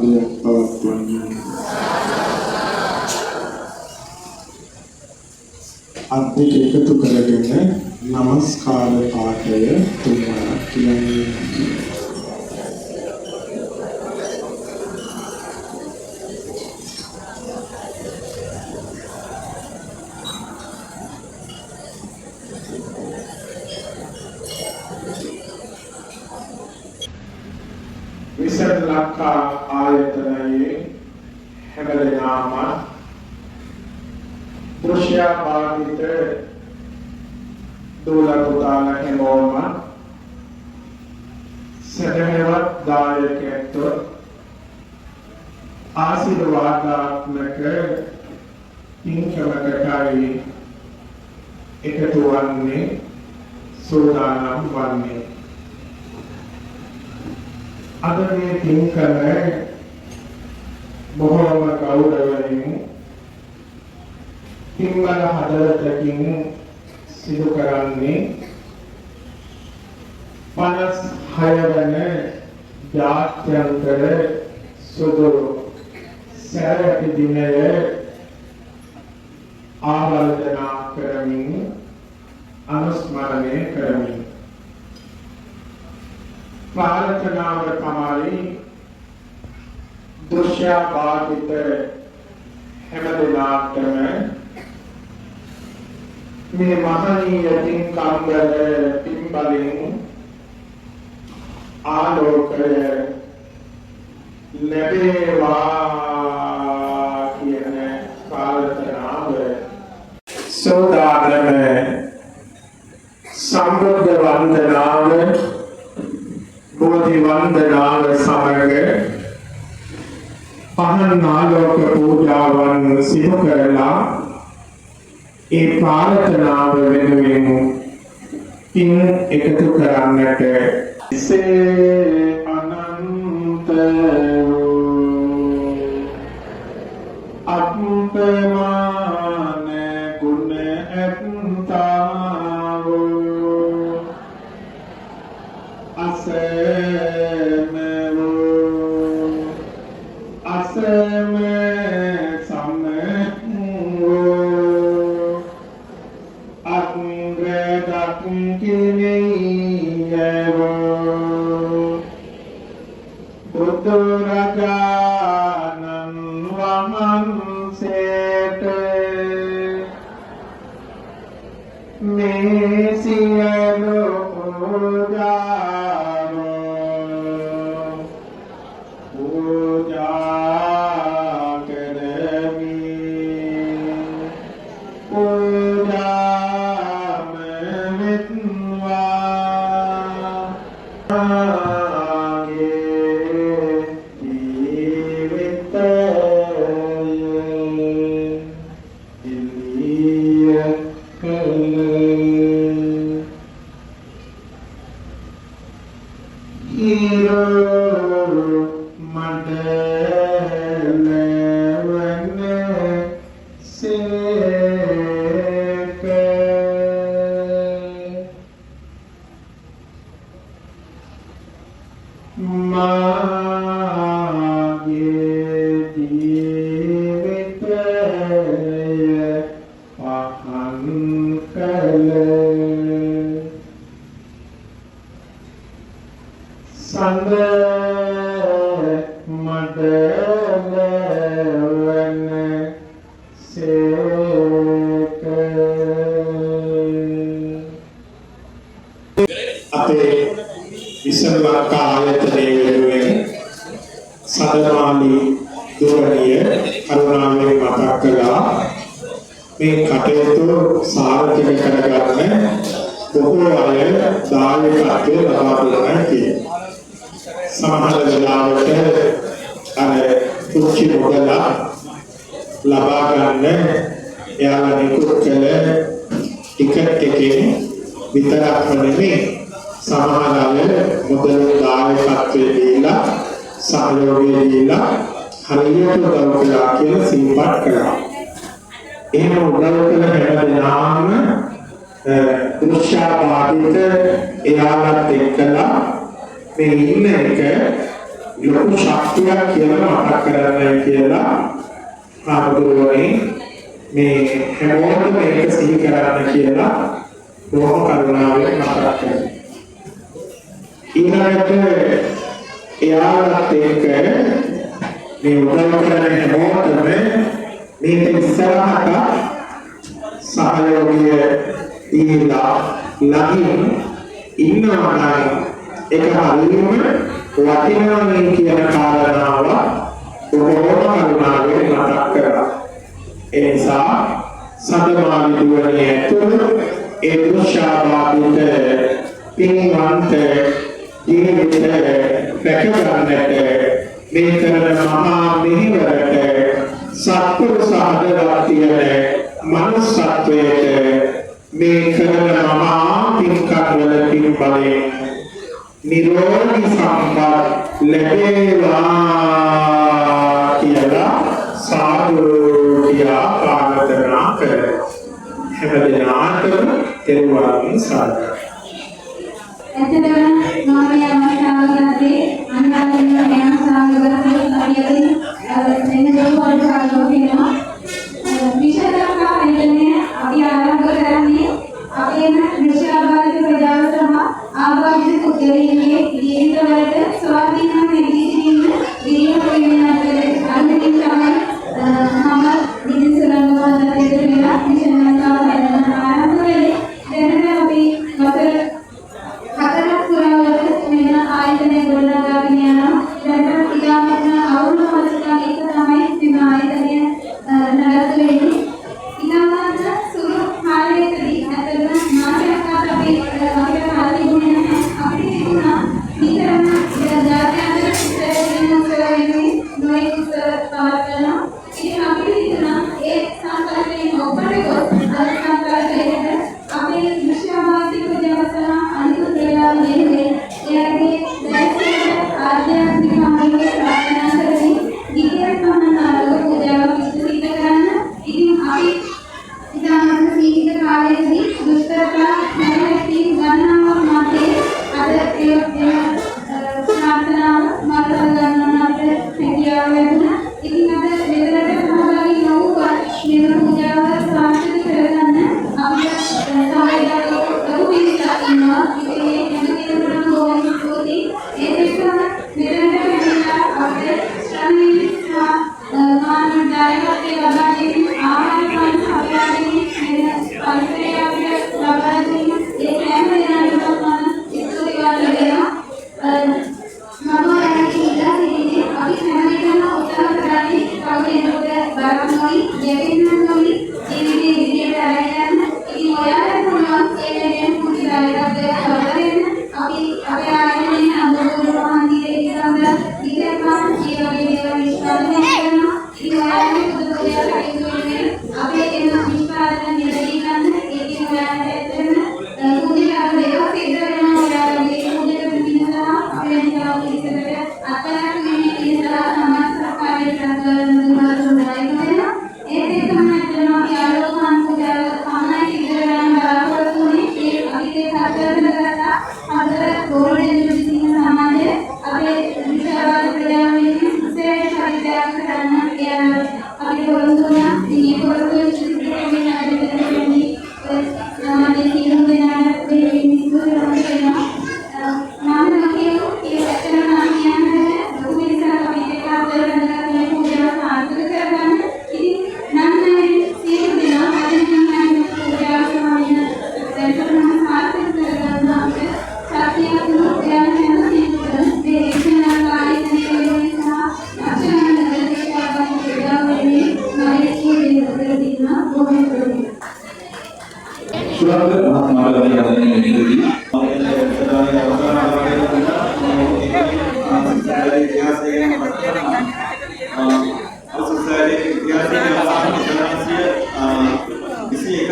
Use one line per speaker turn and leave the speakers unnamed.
සාදුකාරයක් පවත්වන්නේ. අත් දෙක එකතු කරගෙන නමස්කාර පාඨය තුන්වරක් කියන්නේ. විසරලක්ඛා ආයතනයේ හැමදෙනාම දෘශ්‍යභාවිත දෝලකුතාන හැමෝම සදහවත් දායකත්ව ආශිර්වාදාත්මක පින්කමකටයි එකතු වන්නේ සෝදානම් වන්නේ. අද මේ පින්කම බොහෝම ගෞරවයෙන් පින්වල හදවතකින් සිදු කරන්නේ 56 වන ජාත්‍යන්තර සුදු සැරපි දිනය ආරාධනා කරමින් අනුස්මරණය කරමින් ප්‍රාර්ථනාව තමයි දෘශ්‍යභාවිත හැමදෙනාටම මේ මහණීය පින්කම්වල පින්බලෙන් ආලෝකය ලැබේවා කියන ප්‍රාර්ථනාව සෝදානම සම්බුද්ධ වන්දනාව බෝධි වන්දනාව සමග පහන් ආලෝක පූජාවන් සිදු කරලා ඒ ප්‍රාර්ථනාව වෙනුවෙන් පින් එකතු කරන්නට ඉසේ අනන්ත අත්පමාන ගුණ ඇත්තාව අසම බුදුරජාණන් වහන්සේට මේ සියලු පූජා කරමි. පූජාම වෙත්වා මේ කටයුතු සාර්ථක කරගන්න බොහෝ අය දායකත්වය ලබා දෙනවා කියනවා. සමහර වෙලාවට අර කුච්චි මොදල ලබා ගන්න එයාලා නිකුත් කළ ටිකට් එකේ විතරක් නෙමෙයි සමහර අය මොදල දායකත්වය දීලා සහයෝගය දීලා හරියට උදව් කළා කියලා සිහිපත් කළා. එහෙම උදව් කළ හැමදෙනාම දෘශ්‍යභාවිත එයාලත් එක්කලා මේ ඉන්න එක ලොකු ශක්තියක් කියලා මතක් කරගන්නයි කියලා ආමතුරුවනේ මේ හැමෝටම මේක සිහි කරන්න කියලා බොහොම කරුණාවෙන් මතක් කරනවා. ඊළඟට එයාලත් එක්ක මේ උදව් කරන හැමෝටම මේක ඉස්සරහට සහයෝගය දීලා ළඟින් ඉන්නවා නම් ඒක හරියම වටිනවා කියන කාරණාව බොහෝම කරුණාවෙන් මතක් කරා. ඒ නිසා සදමාවිදුවනේ ඇතුළු ඒ දුෂාබාධිත පින්වන්ත ජීවිත රැකගන්නට මේ කරන මහා මෙහෙවරට සත්පුරුෂ හදවත් තියෙන මනුස්සත්වයට මේ කරන මහා පින්කම්වල පින්බලයෙන් නිරෝධී සම්පත් ලැබේවා කියලා සාදු කියා ප්‍රාර්ථනා කරමු. හැම දිනකටම තෙරුවන් සරණයි.
ඇත්තටම මම මේ අවස්ථාවේදී අනිවාර්යයෙන්ම යන සාගරයේ හරියදී එන්න දරුවෝ කාලෝ වෙනවා. විශේෂයෙන්ම අපි ආරම්භ කරන්නේ අපේම විශ්වාසාර්හ ප්‍රජාව සහ ආවාදිත පුද්ගලයන්ගේ ජීවිතවලට ස්වාධීනව නැගී සිටින්න දීර්ඝ ප්‍රයත්නවල අන්තිම තමයි මම දිනසලංගවල දෙදෙනා විශේෂයෙන්ම ආරම්භ කළේ. දැන් අපි වසර හතරක් පුරාවට මෙන්න ආයතනය ගොඩනගාගෙන යනවා. දැන් ඉතාමත් අවුරුදු මාසයක් එක තමයි මේ ආයතනය නඩත්තු වෙන්නේ. ඉතාමත් සුළු කාලයකදී අතන මාසයක් අපි අපිට කාලේ දුන්නේ නැහැ. අපිට තිබුණා නිතරම ජාත්‍යන්තර ඉස්තරේන නොයෙක් පවත්වන ඉතින් අපිට තිබුණා ඒ සංකල්පයෙන් ඔබට ගොස් සංකල්පයකට අපේ විශ්වවිද්‍යාල ප්‍රජාවසන අනිත් දේවල් නෙමෙයි එයාගේ දැක්කේ ආධ්‍යාත්මික මාර්ගයේ ප්‍රාර්ථනා කරමින් ගිහින් මහානායක පූජාවක් සිදු කරන්න. ඉතින් අපි ඉතාමත් සීමිත කාලයකදී දුෂ්කරතා නැති ගණනාවක් මැද අද ඒ ප්‍රාර්ථනාව මතක ගන්නවට හැකියාව ලැබුණා. ඉතින් අද මෙතනට සහභාගී වුණා මේ පූජාව සාර්ථක කරගන්න අපිට සහායක ලොකු පිරිසක් ඉන්නවා. ඉතින් මේ හැම කෙනෙකුටම බොහොම ස්තුතියි. ඒ දෙකම මෙතනට ඇවිල්ලා අපේ ශ්‍රමණී මානව දායකත්වයේ ලබා දෙන ආහාර පාන සපයාගෙන වෙන පරිසරය අපිට ලබා දෙන ඒ හැම දෙනාටම මම ස්තුතිවන්ත වෙනවා. මම ඉල්ලා සිටින්නේ අපි හැම එකම උත්සාහ කරන්නේ කවුරුත් බරක් නොවි දෙවියන් නොවි ජීවිතේ ඉදිරියට අරගෙන යන්න. ඉතින් ඔයාලට පුළුවන් ඒ වෙනුවෙන් පුංචි දායකත්වයක් ලබා දෙන්න. අපි අපේ ආයතනයේ අනුකූල මහන්සියේ ඉස්සරහට ඉතිරිපත් ඒ වගේ දේවල් විශ්වාසයෙන් කරනවා. ඉතින් ඔයාලට පුදු දෙයක් හිතුවේ අපේ එන විශ්වාසයෙන් නිරදී ගන්න. ඒකෙන් ඔයාලට ඇත්තටම පුංචි දේවල් සිද්ධ වෙනවා. ඔයාලගේ පුංචි පිළිසලා අපේ නිකන් ඉස්සරහට අත්තරක් මේ ඉස්සරහ සමාජ සහකාරී සංගමවල දුන්නායි වෙනවා. ඒ දෙකම ඇත්තටම අපි ආලෝකමත් පූජාව තමයි සිද්ධ කරන්න බලාපොරොත්තු වෙන්නේ. ඒ අපිට සාකච්ඡා කරලා අද ගෝල්ඩන් විසින සමාජය අපේ විශ්වාස ප්‍රජාවෙන් විශේෂ පරිත්‍යාග කරන්න කියලා අපි පොරොන්දු වුණා. මේ පොරොන්දු සිදුවෙන්නේ ආදරෙන්නේ සමාජයේ සියලු දෙනාට දෙවියන් ඉස්සරහට වෙනවා. මම කියමු ඒ ඇත්තටම කියන්නේ ලොකු පිරිසක් අපිට කාර්යය කරන පූජාව සාර්ථක කරගන්න. ඉතින් නම් සියලු දෙනා අදින් නම් පූජාව සමාන දැක්කම සාර්ථක කරගන්න අපිට සත්‍යයක් නුඹයන් හැම සියලුම දේශනා ආයතනයේ නිසා අචානක දේශාවන් පූජාව වෙන්නේ මායිකේ දෙවියන්ලා බොහොම ප්‍රමුඛයි.
සුරංග මහත්මයාගේ යන්නේ නිරදී किसी एक